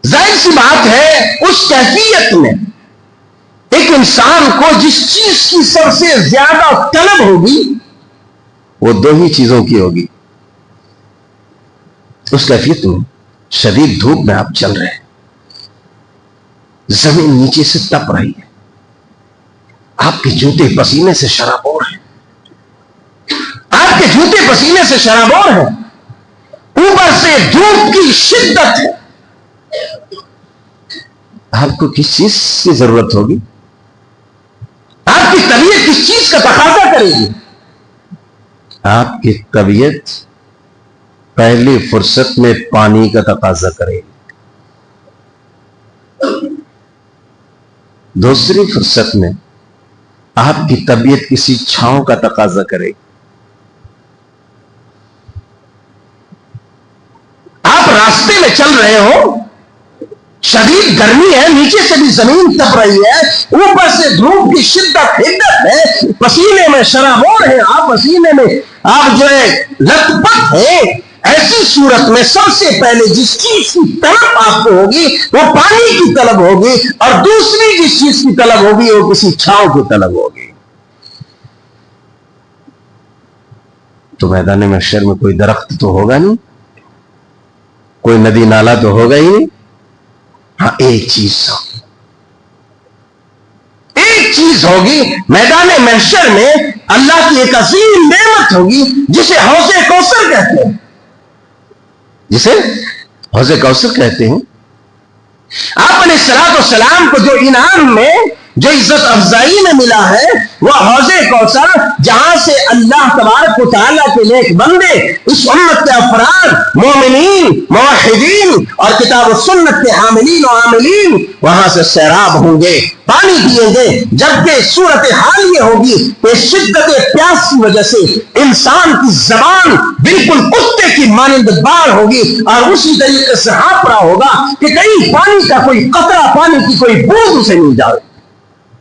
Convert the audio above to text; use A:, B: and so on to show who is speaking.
A: ظاہر سی بات ہے اس کیفیت میں ایک انسان کو جس چیز کی سب سے زیادہ طلب ہوگی وہ دو ہی چیزوں کی ہوگی. اس کیفیت میں شدید دھوپ میں آپ چل رہے ہیں, زمین نیچے سے تپ رہی ہے, آپ کے جوتے پسینے سے شرابور ہیں, آپ کے جوتے پسینے سے شرابور ہیں, اوپر سے دھوپ کی شدت ہے. آپ کو کس چیز کی ضرورت ہوگی؟ آپ کی طبیعت کس چیز کا تقاضا کرے گی؟ آپ کی طبیعت پہلی فرصت میں پانی کا تقاضا کرے گی, دوسری فرصت میں آپ کی طبیعت کسی چھاؤں کا تقاضا کرے گی. آپ راستے میں چل رہے ہو, شدید گرمی ہے, نیچے سے بھی زمین تپ رہی ہے, اوپر سے دھوپ کی شدت حدت ہے, پسینے میں شرابور ہے, آپ پسینے میں آپ جو ہے لت پت ہے. ایسی صورت میں سب سے پہلے جس چیز کی طلب آپ کو ہوگی وہ پانی کی طلب ہوگی, اور دوسری جس چیز کی طلب ہوگی وہ کسی چھاؤں کی طلب ہوگی. تو میدان محشر میں کوئی درخت تو ہوگا نہیں, کوئی ندی نالا تو ہوگا ہی نہیں. ہاں ایک چیز ہوگی میدان محشر میں, اللہ کی ایک عظیم نعمت ہوگی جسے حوض کوثر کہتے ہیں, جسے حوض کوثر کہتے ہیں. آپ علیہ الصلوۃ والسلام کو جو انعام میں جو عزت افزائی میں ملا ہے وہ حوض کوثر, جہاں سے اللہ تبارک و تعالیٰ کے نیک بندے, اس امت کے افراد, مومنین, موحدین اور کتاب و سنت کے حاملین و عاملین وہاں سے سیراب ہوں گے, پانی پیئیں گے. جبکہ صورت حال یہ ہوگی کہ شدت پیاس کی وجہ سے انسان کی زبان بالکل کتے کی مانند بار ہوگی, اور اسی طریقے سے ہانپ رہا ہوگا کہ کہیں پانی کا کوئی قطرہ, پانی کی کوئی بوند اسے نہیں جائے.